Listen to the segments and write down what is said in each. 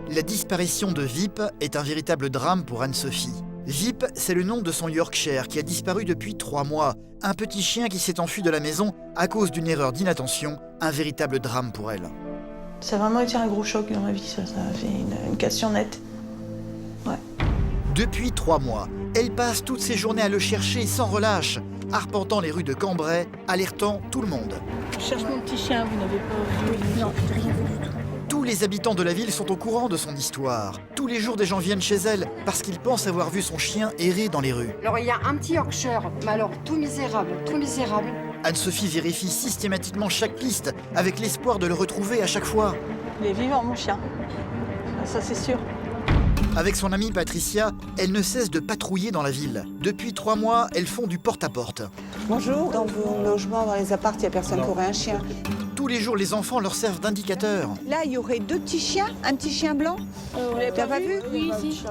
La disparition de Vip est un véritable drame pour Anne-Sophie. Vip, c'est le nom de son Yorkshire qui a disparu depuis 3 mois. Un petit chien qui s'est enfui de la maison à cause d'une erreur d'inattention. Un véritable drame pour elle. Ça a vraiment été un gros choc dans ma vie, ça a fait une cassure nette. Ouais. Depuis 3 mois, elle passe toutes ses journées à le chercher sans relâche, arpentant les rues de Cambrai, alertant tout le monde. Je cherche mon petit chien, vous n'avez pas vu? Non, j'ai rien vu du tout. Tous les habitants de la ville sont au courant de son histoire. Tous les jours, des gens viennent chez elle parce qu'ils pensent avoir vu son chien errer dans les rues. Alors il y a un petit Yorkshire, mais alors tout misérable, tout misérable. Anne-Sophie vérifie systématiquement chaque piste avec l'espoir de le retrouver à chaque fois. Il est vivant, mon chien. Ça, c'est sûr. Avec son amie Patricia, elle ne cesse de patrouiller dans la ville. Depuis 3 mois, elles font du porte-à-porte. Bonjour, dans vos logements, dans les apparts, il n'y a personne qui aurait un chien. Tous les jours, les enfants leur servent d'indicateur. Là, il y aurait 2 petits chiens, un petit chien blanc. Vous l'avez T'as pas vu? Oui, si.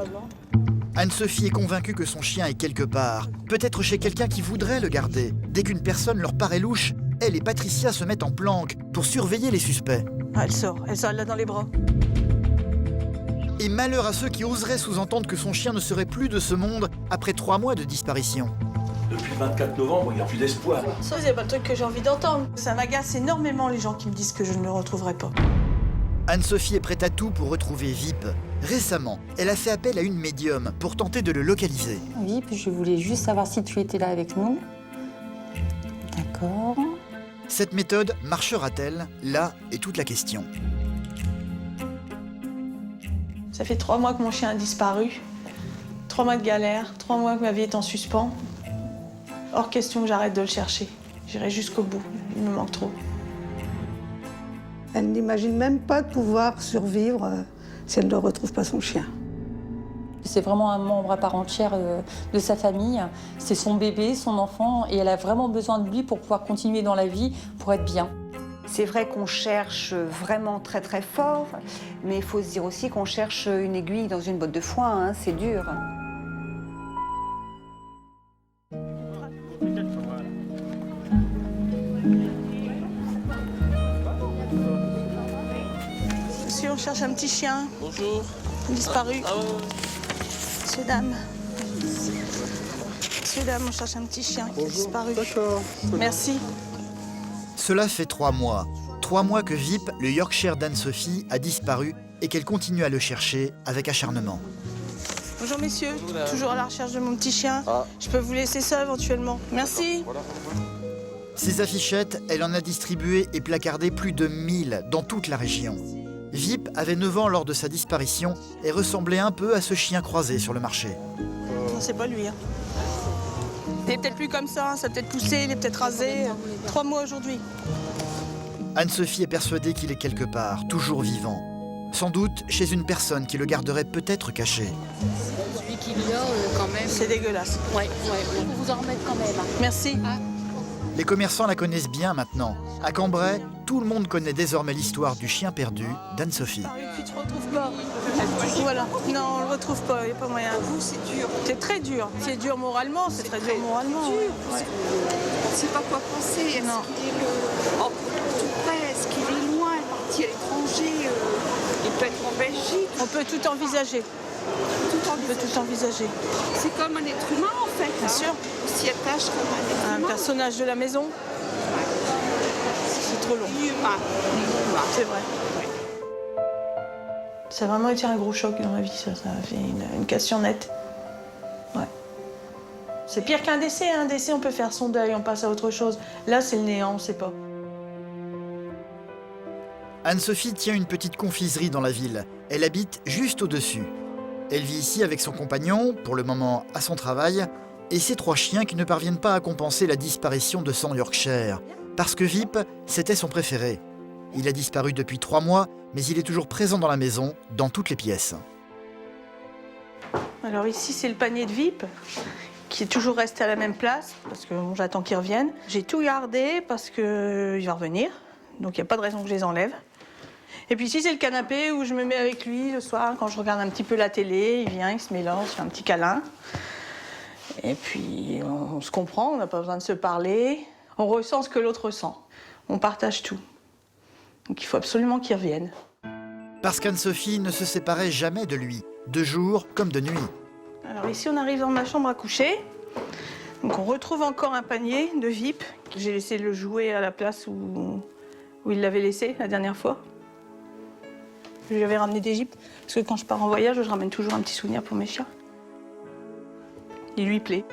Anne-Sophie est convaincue que son chien est quelque part, peut-être chez quelqu'un qui voudrait le garder. Dès qu'une personne leur paraît louche, elle et Patricia se mettent en planque pour surveiller les suspects. Ah, elle sort, elle l'a dans les bras. Et malheur à ceux qui oseraient sous-entendre que son chien ne serait plus de ce monde après 3 mois de disparition. Depuis le 24 novembre, il n'y a plus d'espoir. Ça, c'est pas le truc que j'ai envie d'entendre. Ça m'agace énormément, les gens qui me disent que je ne le retrouverai pas. Anne-Sophie est prête à tout pour retrouver Vip. Récemment, elle a fait appel à une médium pour tenter de le localiser. Vip, je voulais juste savoir si tu étais là avec nous. D'accord. Cette méthode marchera-t-elle? Là est toute la question. Ça fait 3 mois que mon chien a disparu. 3 mois de galère, 3 mois que ma vie est en suspens. Hors question que j'arrête de le chercher. J'irai jusqu'au bout. Il me manque trop. Elle n'imagine même pas de pouvoir survivre si elle ne retrouve pas son chien. C'est vraiment un membre à part entière de sa famille. C'est son bébé, son enfant, et elle a vraiment besoin de lui pour pouvoir continuer dans la vie, pour être bien. C'est vrai qu'on cherche vraiment très très fort, mais il faut se dire aussi qu'on cherche une aiguille dans une botte de foin, hein, c'est dur. Monsieur, on cherche un petit chien. Bonjour. Disparu. Ah ouais. Monsieur, dame. Monsieur, dame, on cherche un petit chien qui est disparu. D'accord. Merci. Cela fait 3 mois. 3 mois que Vip, le Yorkshire d'Anne-Sophie, a disparu et qu'elle continue à le chercher avec acharnement. Bonjour, messieurs. Bonjour, madame. Toujours à la recherche de mon petit chien. Ah. Je peux vous laisser ça éventuellement. Merci. Voilà. Ces affichettes, elle en a distribué et placardé plus de 1000 dans toute la région. Vip avait 9 ans lors de sa disparition et ressemblait un peu à ce chien croisé sur le marché. Non, c'est pas lui. Hein. Il est peut-être plus comme ça, hein. Ça a peut-être poussé, il est peut-être rasé. 3 mois aujourd'hui. Anne-Sophie est persuadée qu'il est quelque part, toujours vivant. Sans doute chez une personne qui le garderait peut-être caché. Celui qui vient quand même. C'est dégueulasse. Ouais, faut vous en remettre quand même. Merci. Les commerçants la connaissent bien maintenant. À Cambrai, tout le monde connaît désormais l'histoire du chien perdu d'Anne-Sophie. Puis tu ne retrouves pas. Voilà. Non, on le retrouve pas, il n'y a pas moyen. Vous, c'est dur. C'est très dur. C'est dur moralement, c'est très dur moralement. dur. Ouais. On ne sait pas quoi penser. Est-ce Non. qu'il est tout près? Est-ce qu'il est loin? Parti à l'étranger? Il peut être en Belgique. On peut tout envisager. On peut tout envisager. C'est comme un être humain en fait. Bien sûr. On s'y attache comme un être Un humain. personnage de la maison, c'est trop long. Humain. C'est vrai. Ça a vraiment été un gros choc dans ma vie, ça a fait une cassure nette. Ouais. C'est pire qu'un décès. Un décès, on peut faire son deuil, on passe à autre chose. Là, c'est le néant, on ne sait pas. Anne-Sophie tient une petite confiserie dans la ville. Elle habite juste au-dessus. Elle vit ici avec son compagnon, pour le moment à son travail, et ses 3 chiens qui ne parviennent pas à compenser la disparition de son Yorkshire. Parce que Vip, c'était son préféré. Il a disparu depuis 3 mois, mais il est toujours présent dans la maison, dans toutes les pièces. Alors ici, c'est le panier de Vip, qui est toujours resté à la même place, parce que bon, j'attends qu'il revienne. J'ai tout gardé parce qu'il va revenir, donc il n'y a pas de raison que je les enlève. Et puis ici, c'est le canapé où je me mets avec lui le soir, quand je regarde un petit peu la télé, il vient, il se mélange, il fait un petit câlin. Et puis, on se comprend, on n'a pas besoin de se parler. On ressent ce que l'autre ressent. On partage tout. Donc il faut absolument qu'il revienne. Parce qu'Anne-Sophie ne se séparait jamais de lui, de jour comme de nuit. Alors ici, on arrive dans ma chambre à coucher. Donc on retrouve encore un panier de VIP. J'ai laissé le jouet à la place où il l'avait laissé la dernière fois. Je lui avais ramené d'Égypte, parce que quand je pars en voyage, je ramène toujours un petit souvenir pour mes chiens. Il lui plaît.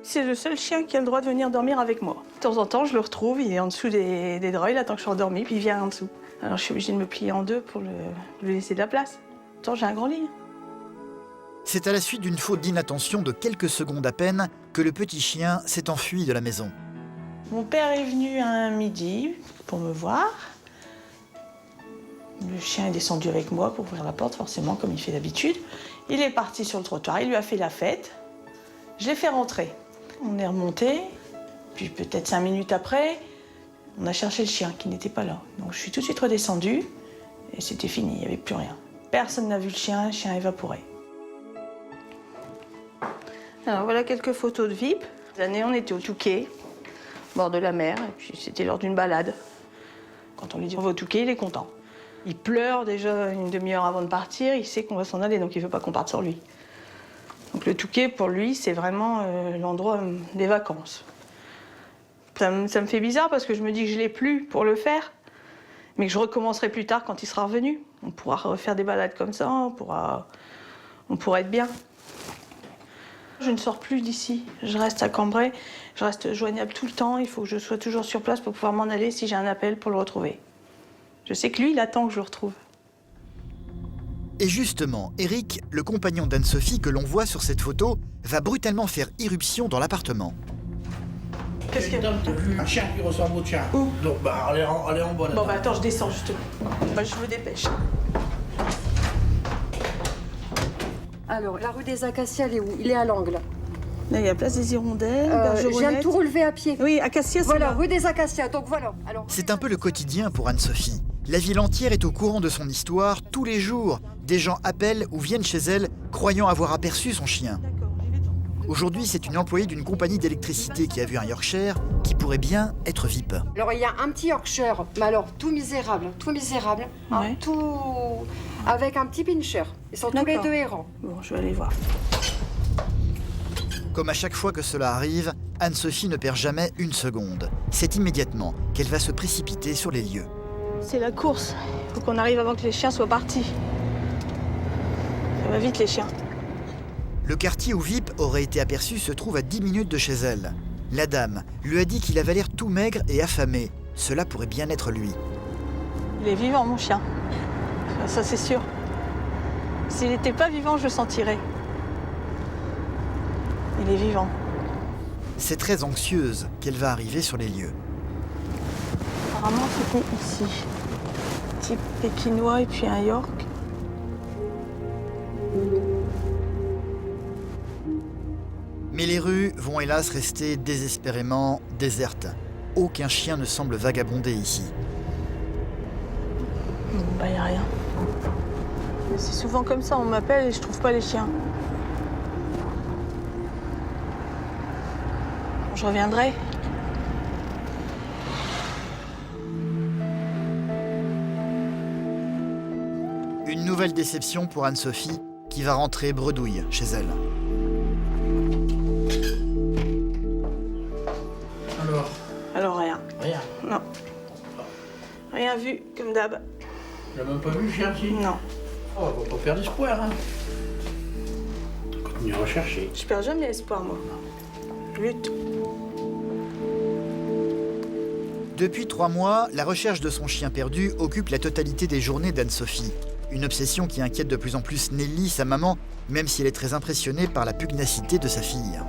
C'est le seul chien qui a le droit de venir dormir avec moi. De temps en temps, je le retrouve, il est en dessous des draps, il attend que je sois endormie, puis il vient en dessous. Alors je suis obligée de me plier en deux pour lui laisser de la place. Pourtant, j'ai un grand lit. C'est à la suite d'une faute d'inattention de quelques secondes à peine que le petit chien s'est enfui de la maison. Mon père est venu un midi pour me voir. Le chien est descendu avec moi pour ouvrir la porte, forcément, comme il fait d'habitude. Il est parti sur le trottoir, il lui a fait la fête. Je l'ai fait rentrer. On est remonté, puis peut-être 5 minutes après, on a cherché le chien qui n'était pas là. Donc je suis tout de suite redescendue et c'était fini, il n'y avait plus rien. Personne n'a vu le chien évaporé. Alors voilà quelques photos de VIP. Cette année, on était au Touquet, au bord de la mer, et puis c'était lors d'une balade. Quand on lui dit on va au Touquet, il est content. Il pleure déjà une demi-heure avant de partir, il sait qu'on va s'en aller, donc il ne veut pas qu'on parte sans lui. Donc le Touquet, pour lui, c'est vraiment l'endroit des vacances. Ça me fait bizarre parce que je me dis que je ne l'ai plus pour le faire, mais que je recommencerai plus tard quand il sera revenu. On pourra refaire des balades comme ça, on pourra être bien. Je ne sors plus d'ici, je reste à Cambrai, je reste joignable tout le temps, il faut que je sois toujours sur place pour pouvoir m'en aller si j'ai un appel pour le retrouver. Je sais que lui, il attend que je le retrouve. Et justement, Eric, le compagnon d'Anne-Sophie que l'on voit sur cette photo, va brutalement faire irruption dans l'appartement. Qu'est-ce qu'il y a ? T'as vu un chien qui ressemble au tien. Où ? Donc elle est en bas là. Bon, attends, je descends justement. Je me dépêche. Alors, la rue des Acacias, elle est où? Il est à l'angle. Là, il y a Place des Hirondelles, je viens de tout relever à pied. Oui, Acacias, c'est voilà, là. rue des Acacias, donc voilà. Alors, C'est un peu le quotidien pour Anne-Sophie. La ville entière est au courant de son histoire. Tous les jours, des gens appellent ou viennent chez elle, croyant avoir aperçu son chien. Aujourd'hui, c'est une employée d'une compagnie d'électricité qui a vu un Yorkshire qui pourrait bien être VIP. alors, il y a un petit Yorkshire, mais alors tout misérable, hein, Ouais. tout avec un petit pincher. Ils sont tous les D'accord. deux errants. Bon, je vais aller voir. Comme à chaque fois que cela arrive, Anne-Sophie ne perd jamais une seconde. C'est immédiatement qu'elle va se précipiter sur les lieux. C'est la course. Il faut qu'on arrive avant que les chiens soient partis. Ça va vite, les chiens. Le quartier où VIP aurait été aperçu se trouve à 10 minutes de chez elle. La dame lui a dit qu'il avait l'air tout maigre et affamé. Cela pourrait bien être lui. Il est vivant, mon chien. Ça, c'est sûr. S'il n'était pas vivant, je le sentirais. Il est vivant. C'est très anxieuse qu'elle va arriver sur les lieux. Apparemment, c'était ici. Petit pékinois et puis un York. Mais les rues vont hélas rester désespérément désertes. Aucun chien ne semble vagabonder ici. Il n'y a rien. C'est souvent comme ça, on m'appelle et je trouve pas les chiens. Je reviendrai. Une nouvelle déception pour Anne-Sophie qui va rentrer bredouille chez elle. Alors rien. Rien. Non. Rien vu, comme d'hab. Tu l'as même pas vu le chien ici? Non. Oh, on va pas perdre espoir, hein. Continue à rechercher. Je perds jamais espoir, moi. Je lutte. Depuis 3 mois, la recherche de son chien perdu occupe la totalité des journées d'Anne-Sophie. Une obsession qui inquiète de plus en plus Nelly, sa maman, même si elle est très impressionnée par la pugnacité de sa fille.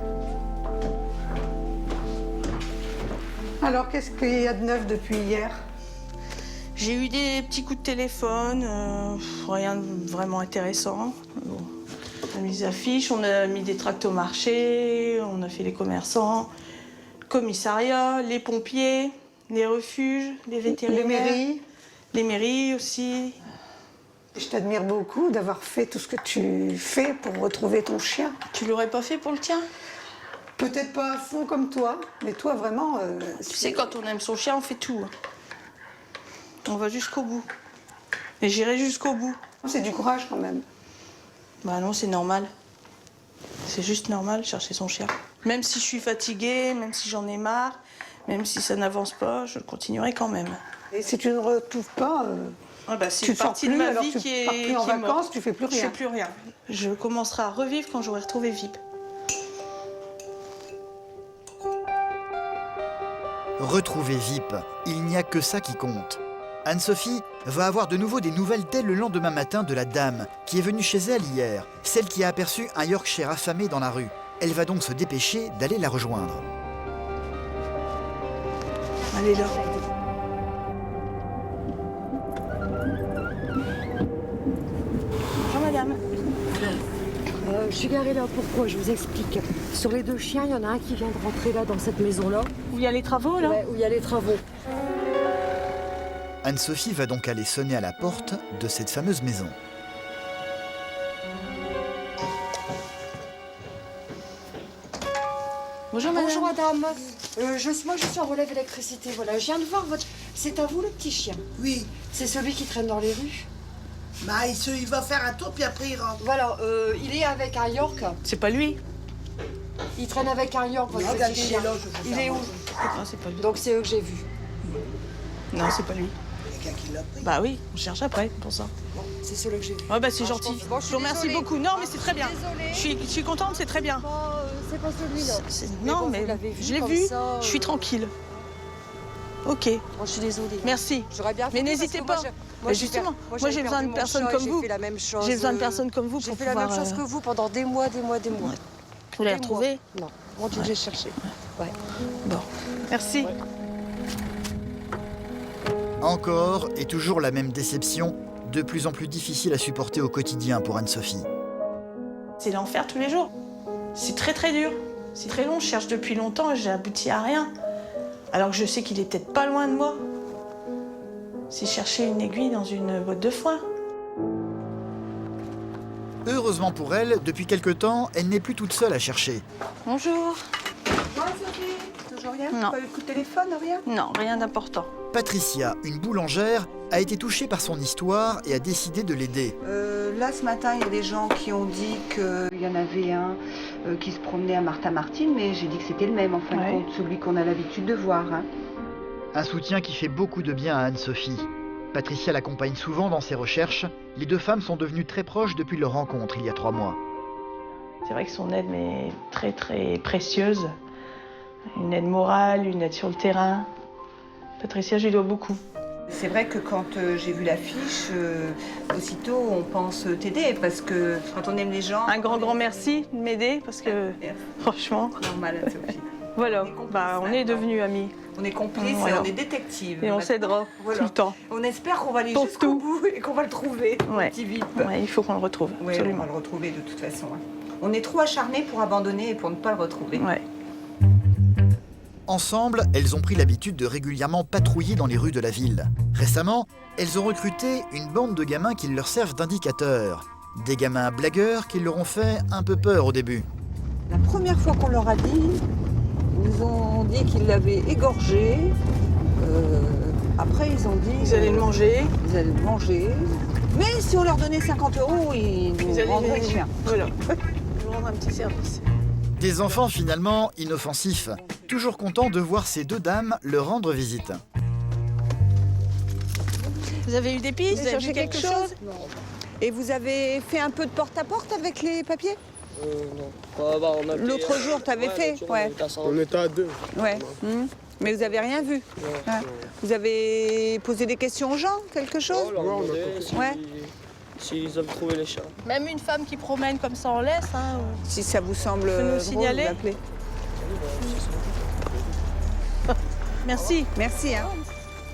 Alors, qu'est-ce qu'il y a de neuf depuis hier? J'ai eu des petits coups de téléphone, rien de vraiment intéressant. Bon. On a mis des affiches, on a mis des tracts au marché, on a fait les commerçants, le commissariat, les pompiers, les refuges, les vétérinaires. Les mairies? Les mairies aussi. Je t'admire beaucoup d'avoir fait tout ce que tu fais pour retrouver ton chien. Tu l'aurais pas fait pour le tien? Peut-être pas à fond comme toi, mais toi vraiment... Tu sais, quand on aime son chien, on fait tout. On va jusqu'au bout. Et j'irai jusqu'au bout. C'est du courage quand même. Bah non, c'est normal. C'est juste normal, chercher son chien. Même si je suis fatiguée, même si j'en ai marre, même si ça n'avance pas, je continuerai quand même. Et si tu ne retrouves pas, C'est tu une ne sors partie plus, de ma alors vie tu qui est pars plus en qui est vacances, morte. tu fais plus Je fais rien. plus rien. Je commencerai à revivre quand j'aurai retrouvé Vip. Retrouver Vip, il n'y a que ça qui compte. Anne-Sophie va avoir de nouveau des nouvelles dès le lendemain matin de la dame qui est venue chez elle hier, celle qui a aperçu un Yorkshire affamé dans la rue. Elle va donc se dépêcher d'aller la rejoindre. Allez là. Bonjour madame. Je suis garée là, pourquoi? Je vous explique. Sur les 2 chiens, il y en a un qui vient de rentrer là dans cette maison-là. Où il y a les travaux là? Ouais, où il y a les travaux. Anne-Sophie va donc aller sonner à la porte de cette fameuse maison. Bonjour madame. Bonjour madame. Moi je suis en relève électricité, voilà. Je viens de voir votre... C'est à vous le petit chien? Oui. C'est celui qui traîne dans les rues? Bah, il va faire un tour, puis après il rentre. Voilà, il est avec un York. C'est pas lui. Il traîne avec un York, votre Regardez, petit il est chien. là, je vais Il faire est où? voir. Non, c'est pas lui. Donc c'est eux que j'ai vus. Non, c'est pas lui. Quelqu'un qui l'a pris. Bah oui, on cherche après pour ça. Bon, c'est celui que j'ai vus. Ouais bah c'est gentil. Bon, je je suis vous remercie désolée. beaucoup. Non mais c'est très bien. Désolée. Je suis contente, c'est très bien. C'est pas celui-là. Non bon, mais vous l'avez vu je l'ai comme vu. ça, Je suis tranquille. Ok, Bon, je suis désolée. merci. J'aurais bien Mais fait parce n'hésitez que pas. moi, Mais justement, moi, j'ai besoin de personnes comme vous. J'ai fait la même chose. J'ai besoin de personnes comme vous J'ai pour fait la pouvoir. même chose que vous pendant des mois. Vous l'avez retrouvé? Non, mon Dieu, j'ai cherché. Ouais. Bon, merci. Encore et toujours la même déception, de plus en plus difficile à supporter au quotidien pour Anne-Sophie. C'est l'enfer tous les jours. C'est très très dur. C'est très long. Je cherche depuis longtemps et j'ai abouti à rien. Alors que je sais qu'il est peut-être pas loin de moi. C'est chercher une aiguille dans une botte de foin. Heureusement pour elle, depuis quelque temps, elle n'est plus toute seule à chercher. Bonjour. Toi, Sophie, toujours rien? Non. Pas eu de coup de téléphone, rien? Non, rien d'important. Patricia, une boulangère, a été touchée par son histoire et a décidé de l'aider. Là, ce matin, il y a des gens qui ont dit qu'il y en avait un qui se promenait à Martin-Martin, mais j'ai dit que c'était le même, en fin de compte, celui qu'on a l'habitude de voir. Hein. Un soutien qui fait beaucoup de bien à Anne-Sophie. Patricia l'accompagne souvent dans ses recherches. Les deux femmes sont devenues très proches depuis leur rencontre il y a 3 mois. C'est vrai que son aide m'est très très précieuse. Une aide morale, une aide sur le terrain. Patricia, je lui dois beaucoup. C'est vrai que quand j'ai vu l'affiche, aussitôt on pense t'aider, parce que quand on aime les gens... Un grand merci de m'aider parce que franchement... Normal, Sophie. Voilà, on est devenus amis. On est complices Voilà. et on est détectives. Et on s'aidera tout le temps. On espère qu'on va aller Pour jusqu'au tout. bout et qu'on va le trouver, Ouais. petit Vip. Ouais, il faut qu'on le retrouve, Ouais, absolument. on va le retrouver de toute façon. Hein. On est trop acharnés pour abandonner et pour ne pas le retrouver. Ouais. Ensemble, elles ont pris l'habitude de régulièrement patrouiller dans les rues de la ville. Récemment, elles ont recruté une bande de gamins qui leur servent d'indicateurs. Des gamins blagueurs qui leur ont fait un peu peur au début. La première fois qu'on leur a dit, ils nous ont dit qu'ils l'avaient égorgé. Après, ils ont dit... Vous allez le manger. Ils allaient le manger. Mais si on leur donnait 50 €, ils nous rendraient le chien. Voilà. Je vous rendre un petit service. Des enfants finalement inoffensifs, toujours contents de voir ces deux dames leur rendre visite. Vous avez eu des pistes? Vous avez vu quelque chose? Et vous avez fait un peu de porte-à-porte avec les papiers? Non. L'autre jour, t'avais fait? Ouais. On était à 2. Ouais. Mais vous avez rien vu? Ouais. Vous avez posé des questions aux gens, quelque chose? Ouais. S'ils avaient trouvé les chats. Même une femme qui promène comme ça en laisse. Hein, Si ça vous semble Faut nous drôle, signaler. vous l'appelez. Merci. Merci. Hein.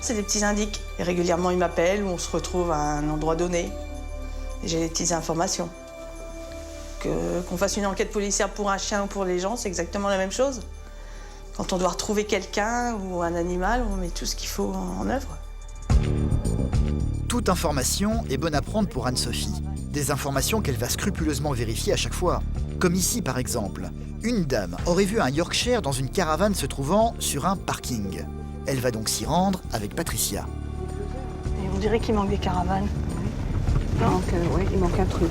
C'est des petits indices. Et régulièrement, ils m'appellent ou on se retrouve à un endroit donné. Et j'ai des petites informations. Qu'on fasse une enquête policière pour un chien ou pour les gens, c'est exactement la même chose. Quand on doit retrouver quelqu'un ou un animal, on met tout ce qu'il faut en œuvre. Toute information est bonne à prendre pour Anne-Sophie. Des informations qu'elle va scrupuleusement vérifier à chaque fois. Comme ici par exemple. Une dame aurait vu un Yorkshire dans une caravane se trouvant sur un parking. Elle va donc s'y rendre avec Patricia. Et on dirait qu'il manque des caravanes. Il manque un truc.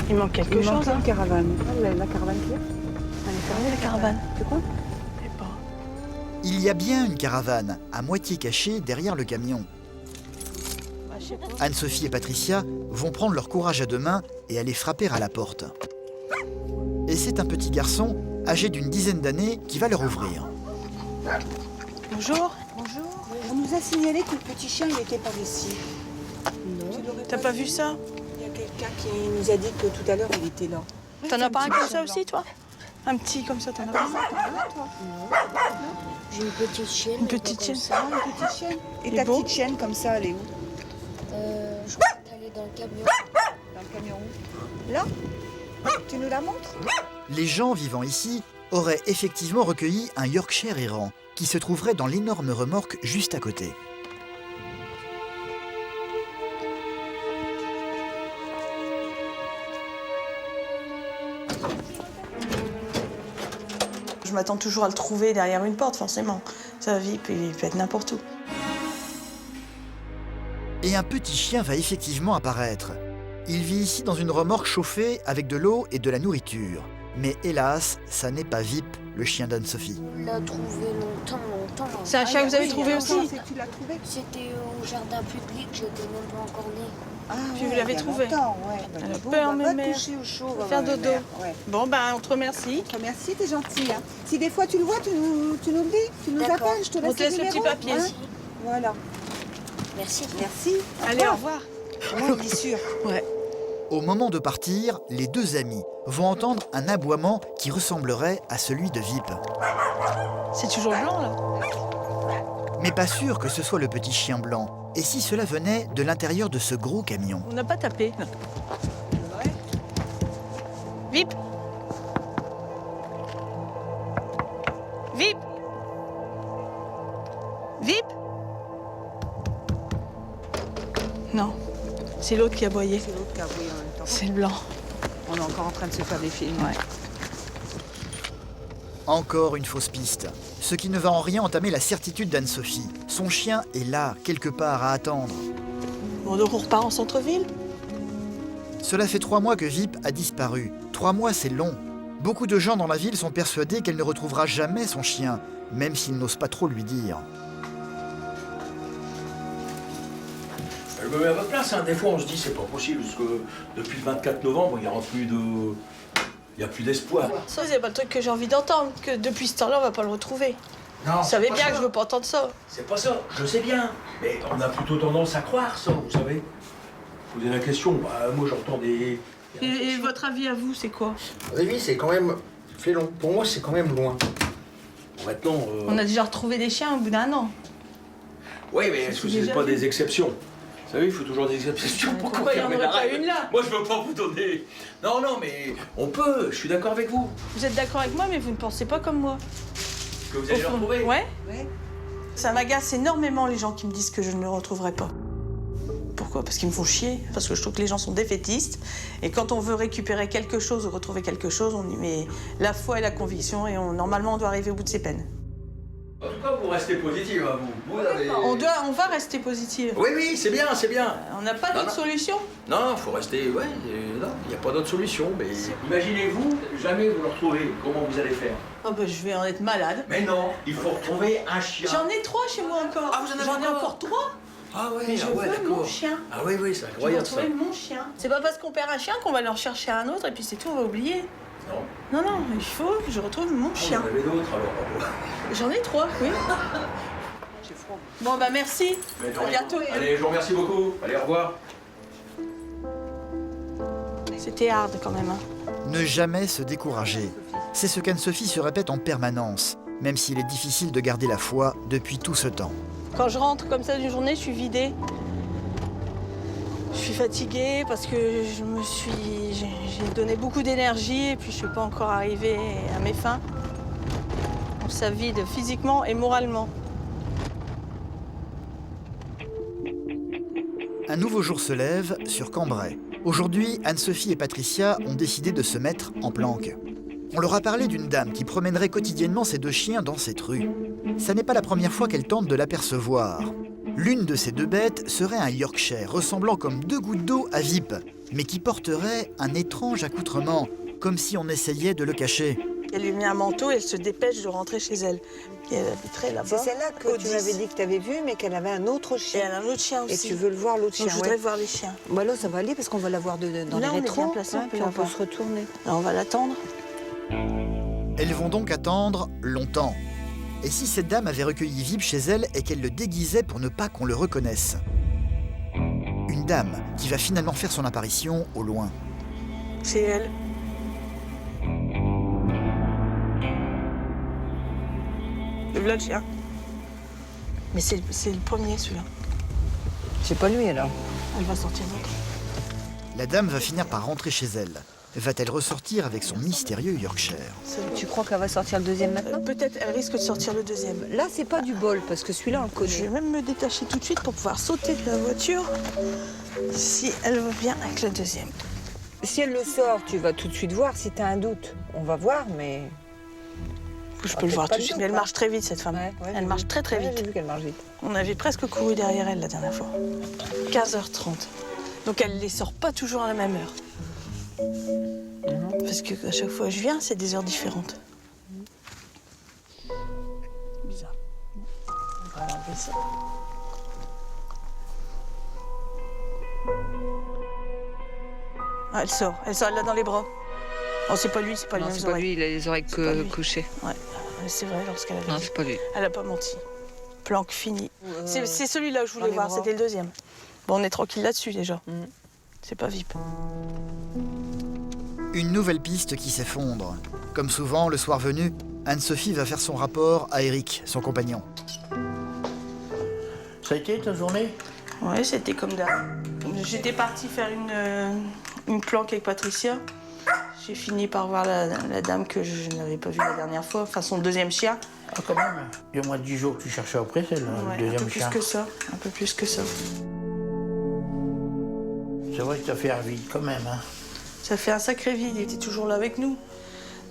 Il manque quelque Il chose. manque Hein. une caravane. La caravane qui est là. Elle est fermée, la caravane. C'est quoi? Je sais pas. Il y a bien une caravane, à moitié cachée derrière le camion. Bah, je sais pas. Anne-Sophie et Patricia vont prendre leur courage à deux mains et aller frapper à la porte. Et c'est un petit garçon, âgé d'une dizaine d'années, qui va leur ouvrir. Bonjour. Bonjour. On nous a signalé que le petit chien il était par ici. Non. T'as pas vu ça? Il y a quelqu'un qui nous a dit que tout à l'heure il était là. T'en as pas un comme ça aussi, toi? Un petit comme ça, t'en as pas un? J'ai une petite chienne. Une petite chienne. Une petite chienne. Et Il est ta beau? petite chienne comme ça, elle est où? Je crois qu'elle est dans le camion. Dans le camion où? Là? Tu nous la montres? Les gens vivant ici auraient effectivement recueilli un Yorkshire errant qui se trouverait dans l'énorme remorque juste à côté. Je m'attends toujours à le trouver derrière une porte, forcément. Ça vit, puis il peut être n'importe où. Et un petit chien va effectivement apparaître. Il vit ici dans une remorque chauffée avec de l'eau et de la nourriture. Mais hélas, ça n'est pas Vip, le chien d'Anne-Sophie. On l'a trouvé longtemps. C'est un chien que vous avez trouvé aussi? Tu l'as trouvé? C'était au jardin public, j'étais même pas encore née. Ah, Puis vous l'avez trouvé? Ouais. Bah, Elle a bon, peur, va mémère. te coucher au chaud. Va faire dodo. Ouais. Bon, ben, on te remercie. Merci, t'es gentil. Hein. Si des fois tu le vois, tu nous le dis, tu nous D'accord. appelles, je te laisse On te laisse le petit numéro, papier. hein. Voilà. Merci. Merci. Allez, au revoir. Moi, il est sûr. Ouais. Au moment de partir, les deux amis vont entendre un aboiement qui ressemblerait à celui de Vip. C'est toujours blanc, là. Mais pas sûr que ce soit le petit chien blanc. Et si cela venait de l'intérieur de ce gros camion? On n'a pas tapé. Vip. Vip. Vip. Non. C'est l'autre qui a aboyé. C'est l'autre qui a aboyé en même temps. C'est le blanc. On est encore en train de se faire des films. Ouais. Encore une fausse piste. Ce qui ne va en rien entamer la certitude d'Anne-Sophie. Son chien est là, quelque part, à attendre. Bon, donc on repart en centre-ville? Cela fait 3 mois que Vip a disparu. 3 mois, c'est long. Beaucoup de gens dans la ville sont persuadés qu'elle ne retrouvera jamais son chien, même s'ils n'osent pas trop lui dire. Je me mets à votre place, hein. Des fois on se dit c'est pas possible, parce que depuis le 24 novembre, il n'y aura plus de... Il n'y a plus d'espoir. Ça, c'est pas le truc que j'ai envie d'entendre, que depuis ce temps-là, on va pas le retrouver. Non, Vous savez bien que je veux pas entendre ça. C'est pas ça, je sais bien. Mais on a plutôt tendance à croire ça, vous savez. Posez la question, bah, moi j'entends des... Et votre avis à vous, c'est quoi? Oui, c'est quand même... C'est long. Pour moi, c'est quand même loin. Bon, maintenant... On a déjà retrouvé des chiens au bout d'1 an. Oui, mais est-ce que J'ai c'est déjà pas vu. des exceptions? Vous savez, il faut toujours des exceptions pour Pourquoi il n'y en confirmer aurait la pas règle. une là? Moi, je veux pas vous donner... Non, mais on peut, je suis d'accord avec vous. Vous êtes d'accord avec moi, mais vous ne pensez pas comme moi. Que vous allez le retrouver. Ouais. Ouais. Ça m'agace énormément les gens qui me disent que je ne le retrouverai pas. Pourquoi? Parce qu'ils me font chier. Parce que je trouve que les gens sont défaitistes. Et quand on veut récupérer quelque chose ou retrouver quelque chose, on y met la foi et la conviction et normalement on doit arriver au bout de ses peines. En tout cas, vous restez positive, hein, vous. Vous avez... On va rester positif. Oui, c'est bien, c'est bien. On n'a pas d'autre solution. Non, faut rester... Ouais, non, il n'y a pas d'autre solution, mais... Imaginez-vous, jamais vous le retrouvez. Comment vous allez faire? Oh ben, je vais en être malade. Mais non, il faut retrouver un chien. J'en ai 3 chez moi encore. Ah, vous en avez J'en ai encore? encore 3. Ah ouais, Mais je ah ouais, veux d'accord. mon chien. Ah oui, c'est Je veux incroyable ça. retrouver mon chien. C'est pas parce qu'on perd un chien qu'on va leur chercher un autre et puis c'est tout, on va oublier. Non. Non, il faut que je retrouve mon chien. Vous en avez d'autres alors. J'en ai 3, oui. J'ai froid. Bon, bah merci. Mais non. À bientôt. Allez, je vous remercie beaucoup. Allez, au revoir. C'était hard quand même. Hein. Ne jamais se décourager. C'est ce qu'Anne-Sophie se répète en permanence, même s'il est difficile de garder la foi depuis tout ce temps. Quand je rentre comme ça d'une journée, je suis vidée. Je suis fatiguée parce que j'ai donné beaucoup d'énergie et puis je suis pas encore arrivée à mes fins. Donc ça vide physiquement et moralement. Un nouveau jour se lève sur Cambrai. Aujourd'hui, Anne-Sophie et Patricia ont décidé de se mettre en planque. On leur a parlé d'une dame qui promènerait quotidiennement ses 2 chiens dans cette rue. Ça n'est pas la première fois qu'elle tente de l'apercevoir. L'une de ces deux bêtes serait un Yorkshire ressemblant comme deux gouttes d'eau à Vip, mais qui porterait un étrange accoutrement, comme si on essayait de le cacher. Elle lui met un manteau et elle se dépêche de rentrer chez elle. Et elle habiterait là-bas. C'est celle-là que tu m'avais dit que tu avais vue, mais qu'elle avait un autre chien. Et elle a un autre chien aussi. Et tu veux le voir, l'autre chien? Donc, je voudrais voir les chiens. Bah là, ça va aller parce qu'on va la voir dans les là, on est rétros. bien placé, Puis on peut se retourner. Alors, on va l'attendre. Elles vont donc attendre longtemps. Et si cette dame avait recueilli Vip chez elle et qu'elle le déguisait pour ne pas qu'on le reconnaisse? Une dame qui va finalement faire son apparition au loin. C'est elle. Là, le chien. Mais c'est le premier, celui-là. C'est pas lui, alors. Elle va sortir l'autre. La dame va finir par rentrer chez elle. Va-t-elle ressortir avec son mystérieux Yorkshire? Tu crois qu'elle va sortir le deuxième maintenant? Peut-être, elle risque de sortir le deuxième. Là, c'est pas du bol, parce que celui-là, on le connaît. Je vais même me détacher tout de suite pour pouvoir sauter de la voiture si elle va bien avec le deuxième. Si elle le sort, tu vas tout de suite voir. Si tu as un doute, on va voir, mais... Je peux le voir tout de suite, mais elle marche très vite, cette femme. Elle marche très très vite. J'ai vu qu'elle marche vite. On avait presque couru derrière elle la dernière fois. 15h30. Donc elle ne les sort pas toujours à la même heure. Parce qu'à chaque fois que je viens, c'est des heures différentes. Bizarre. On va enlever ça. Ah, elle sort, elle l'a dans les bras. Oh, c'est pas lui, c'est pas les mêmes oreilles. Non, c'est pas lui, il a les oreilles couchées. Ouais, c'est vrai, lorsqu'elle avait Non, dit. c'est pas lui. Elle a pas menti. Planque fini. C'est celui-là que je voulais voir, c'était le deuxième. Bon, on est tranquille là-dessus déjà. C'est pas Vip. Une nouvelle piste qui s'effondre. Comme souvent, le soir venu, Anne-Sophie va faire son rapport à Eric, son compagnon. Ça a été ta journée? Ouais, c'était comme d'hab. J'étais partie faire une planque avec Patricia. J'ai fini par voir la dame que je n'avais pas vue la dernière fois, enfin son deuxième chien. Ah, quand même. Il y a au moins 10 jours que tu cherchais après, c'est le deuxième chien. Un peu plus que ça, un peu plus que ça. C'est vrai que tu as fait un vide quand même, hein. Ça fait un sacré vide, il était toujours là avec nous.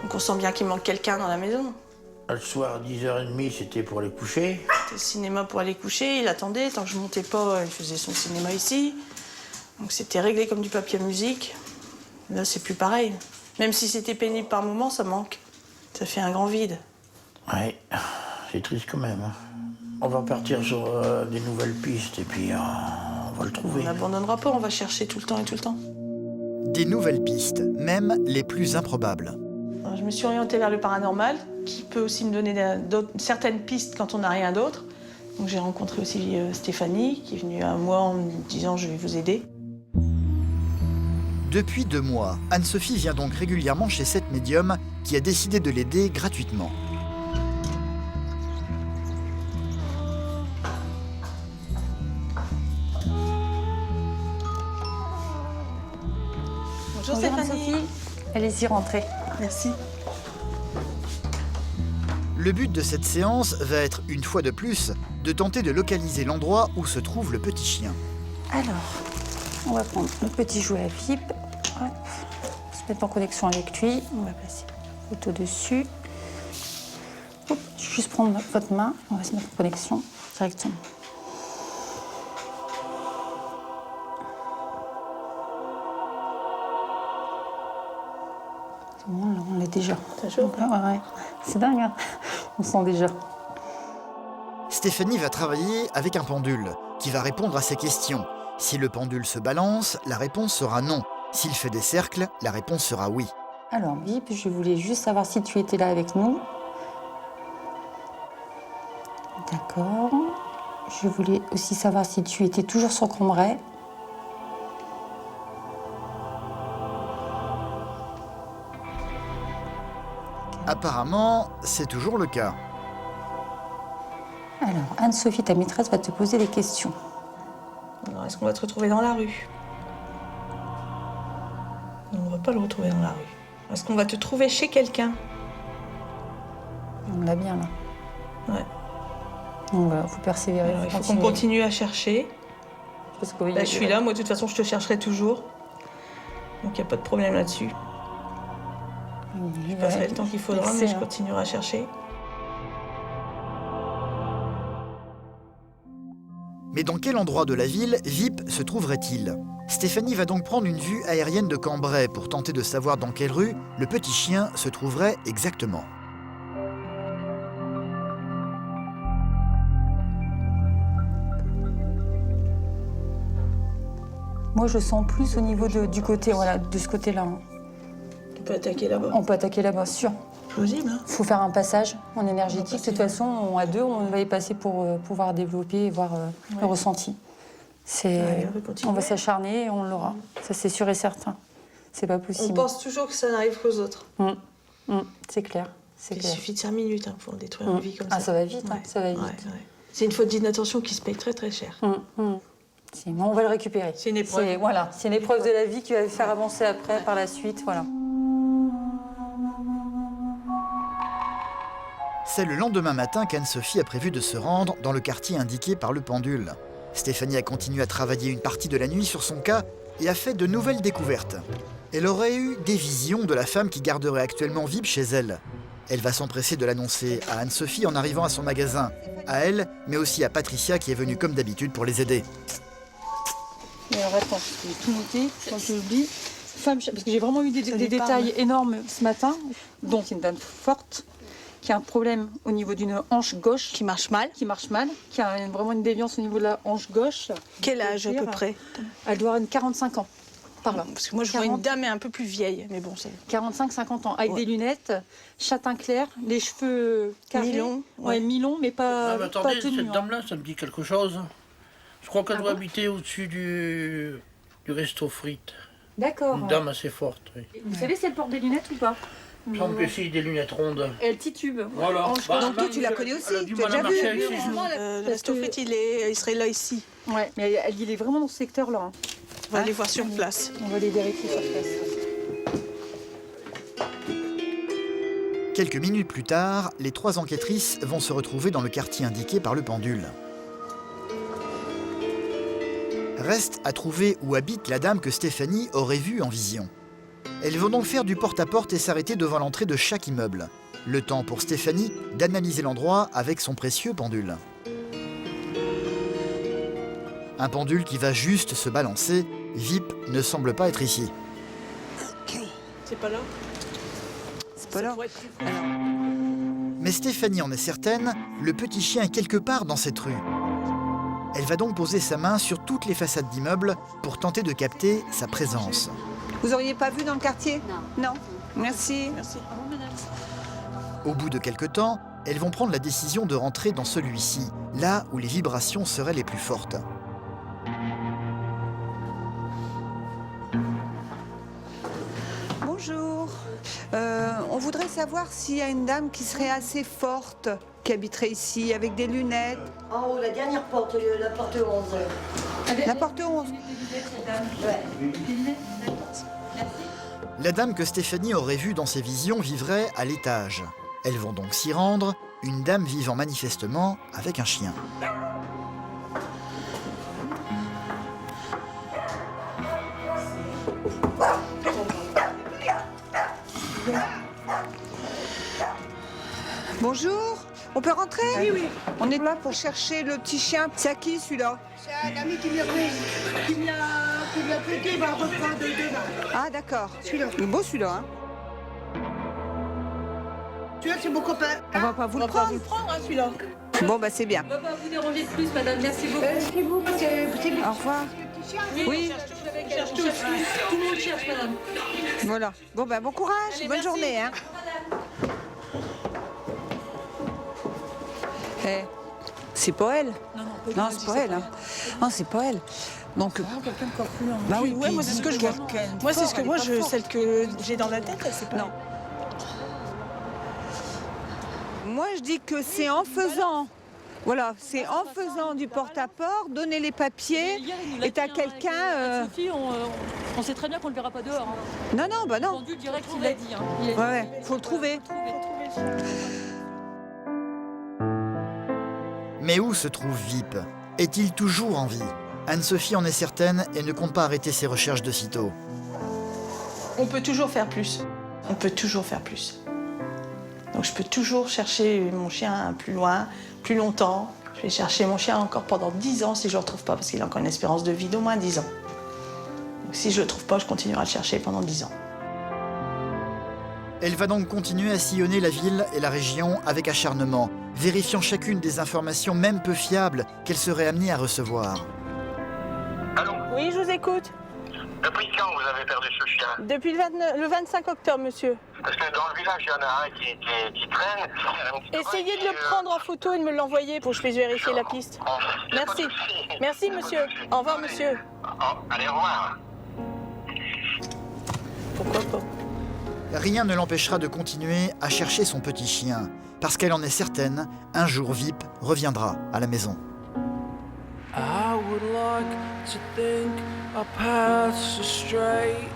Donc on sent bien qu'il manque quelqu'un dans la maison. Le soir, à 10h30, c'était pour aller coucher. C'était le cinéma pour aller coucher, il attendait, tant que je montais pas, il faisait son cinéma ici. Donc c'était réglé comme du papier à musique. Là, c'est plus pareil. Même si c'était pénible par moments, ça manque. Ça fait un grand vide. Ouais, c'est triste quand même, hein. On va partir sur des nouvelles pistes et puis on va le trouver. On n'abandonnera pas, on va chercher tout le temps et tout le temps. Des nouvelles pistes, même les plus improbables. Alors, je me suis orientée vers le paranormal, qui peut aussi me donner certaines pistes quand on n'a rien d'autre. Donc j'ai rencontré aussi Stéphanie, qui est venue à moi en me disant « je vais vous aider ». Depuis 2 mois, Anne-Sophie vient donc régulièrement chez cette médium qui a décidé de l'aider gratuitement. Bonjour Stéphanie. Allez-y, rentrez. Merci. Le but de cette séance va être, une fois de plus, de tenter de localiser l'endroit où se trouve le petit chien. Alors, on va prendre le petit jouet à Vip. Hop. Se mettre en connexion avec lui. On va placer la photo dessus. Hop. Juste prendre votre main. On va se mettre en connexion directement. C'est bon, là, on l'a déjà. T'as chaud? Ouais. C'est dingue, hein. On sent déjà. Stéphanie va travailler avec un pendule qui va répondre à ces questions. Si le pendule se balance, la réponse sera non. S'il fait des cercles, la réponse sera oui. Alors, Vip, je voulais juste savoir si tu étais là avec nous. D'accord. Je voulais aussi savoir si tu étais toujours sur Cambrai. Apparemment, c'est toujours le cas. Alors, Anne-Sophie, ta maîtresse, va te poser des questions. Alors, est-ce qu'on va te retrouver dans la rue? Non, on ne va pas le retrouver dans la rue. Est-ce qu'on va te trouver chez quelqu'un? On l'a bien, là. Ouais. Donc voilà, faut persévérer. Alors, il faut qu'on continue à chercher. Parce que, Là, je suis là, moi, de toute façon, je te chercherai toujours. Donc, il n'y a pas de problème là-dessus. Je passerai le temps qu'il faudra, mais je continuerai à chercher. Mais dans quel endroit de la ville Vip se trouverait-il? Stéphanie va donc prendre une vue aérienne de Cambrai pour tenter de savoir dans quelle rue le petit chien se trouverait exactement. Moi, je sens plus au niveau du côté, voilà, de ce côté-là. Hein. On peut attaquer là-bas. On peut attaquer là-bas, sûr. Plausible. Il faut faire un passage en énergétique. De toute façon, à deux, on va y passer pour pouvoir développer et voir le ressenti. On va s'acharner et on l'aura. Ça, c'est sûr et certain. C'est pas possible. On pense toujours que ça n'arrive qu'aux autres. C'est clair. Il suffit de 5 minutes pour détruire une vie comme ça. Ah, ça va vite, ça va vite. C'est une faute d'inattention qui se paye très très cher. On va le récupérer. C'est une épreuve. C'est une épreuve de la vie qui va faire avancer après, par la suite. Voilà. C'est le lendemain matin qu'Anne-Sophie a prévu de se rendre dans le quartier indiqué par le pendule. Stéphanie a continué à travailler une partie de la nuit sur son cas et a fait de nouvelles découvertes. Elle aurait eu des visions de la femme qui garderait actuellement Vip chez elle. Elle va s'empresser de l'annoncer à Anne-Sophie en arrivant à son magasin. À elle, mais aussi à Patricia qui est venue comme d'habitude pour les aider. Alors attends, j'ai tout noté, quand je l'oublie. Femme, parce que j'ai vraiment eu des détails énormes ce matin. Donc c'est une dame forte, qui a un problème au niveau d'une hanche gauche. Qui marche mal. Qui a vraiment une déviance au niveau de la hanche gauche. Quel âge à peu près? Elle doit avoir 45 ans, par là. Parce que moi je vois une dame un peu plus vieille, mais bon c'est... 45-50 ans, avec des lunettes, châtain clair, les cheveux carrés. Mi-longs. Mi-longs, mais pas mais attendez, pas tenus, cette dame-là, ça me dit quelque chose. Je crois qu'elle doit habiter au-dessus du resto frites. D'accord. Une dame assez forte, oui. Vous savez si elle porte des lunettes ou pas? Il me semble que si, des lunettes rondes. Elle titube. Voilà. Donc toi, tu la connais aussi, tu as déjà vu. Le resto frites, il serait là ici. Ouais, mais il est vraiment dans ce secteur-là. Hein. On va aller voir sur place. On va aller vérifier sur place. Quelques minutes plus tard, les 3 enquêtrices vont se retrouver dans le quartier indiqué par le pendule. Reste à trouver où habite la dame que Stéphanie aurait vue en vision. Elles vont donc faire du porte-à-porte et s'arrêter devant l'entrée de chaque immeuble. Le temps pour Stéphanie d'analyser l'endroit avec son précieux pendule. Un pendule qui va juste se balancer. Vip ne semble pas être ici. C'est pas là? C'est pas là. Mais Stéphanie en est certaine, le petit chien est quelque part dans cette rue. Elle va donc poser sa main sur toutes les façades d'immeubles pour tenter de capter sa présence. Vous auriez pas vu dans le quartier? Non. Merci. Au bout de quelques temps, elles vont prendre la décision de rentrer dans celui-ci, là où les vibrations seraient les plus fortes. Bonjour. On voudrait savoir s'il y a une dame qui serait assez forte, qui habiterait ici, avec des lunettes. En haut, la dernière porte, la porte 11. La porte 11. La dame que Stéphanie aurait vue dans ses visions vivrait à l'étage. Elles vont donc s'y rendre, une dame vivant manifestement avec un chien. Bonjour, on peut rentrer? Oui, oui. On est là pour chercher le petit chien. C'est à qui celui-là? C'est un ami qui lui a prêté, il va le reprendre demain. Ah d'accord. Celui-là. Il est beau celui-là. Hein. Celui-là, c'est mon copain. On va pas vous le prendre. Celui-là. Bon bah c'est bien. On va pas vous déranger de plus, madame. Merci beaucoup. C'est vous, c'est Au revoir. Oui. On cherche tous. Tout le monde cherche, madame. Voilà. Bon bah bon courage. Allez, bonne merci. journée. Hein. Eh, c'est pas elle. Non, c'est pas elle. Hein. Non, c'est pas elle. Donc, quelqu'un de corpulent. bah oui, Ouais, moi c'est ce que je vois. Moi c'est ce que celle que j'ai dans la tête, c'est pas. Non. Moi, je dis que c'est en faisant. Voilà, c'est en faisant du porte-à-porte, donner les papiers, et t'as quelqu'un. Sophie, on sait très bien qu'on ne le verra pas dehors. Hein. Non, non, bah non. Le direct, il l'a dit. Hein. Il a dit. Ouais, faut le trouver. Mais où se trouve Vip? Est-il toujours en vie? Anne-Sophie en est certaine et ne compte pas arrêter ses recherches de sitôt. On peut toujours faire plus. On peut toujours faire plus. Donc je peux toujours chercher mon chien plus loin, plus longtemps. Je vais chercher mon chien encore pendant 10 ans si je ne le retrouve pas, parce qu'il a encore une espérance de vie d'au moins 10 ans. Donc si je ne le trouve pas, je continuerai à le chercher pendant 10 ans. Elle va donc continuer à sillonner la ville et la région avec acharnement, vérifiant chacune des informations, même peu fiables, qu'elle serait amenée à recevoir. Oui, je vous écoute. Depuis quand vous avez perdu ce chien? Depuis le 25 octobre, monsieur. Parce que dans le village, il y en a un qui traîne. Essayez de le prendre en photo et de me l'envoyer pour que je puisse vérifier la piste. Merci. Merci, monsieur. Au revoir, monsieur. Allez, au revoir. Pourquoi pas? Rien ne l'empêchera de continuer à chercher son petit chien, parce qu'elle en est certaine, un jour Vip reviendra à la maison. I would like to think our paths are straight.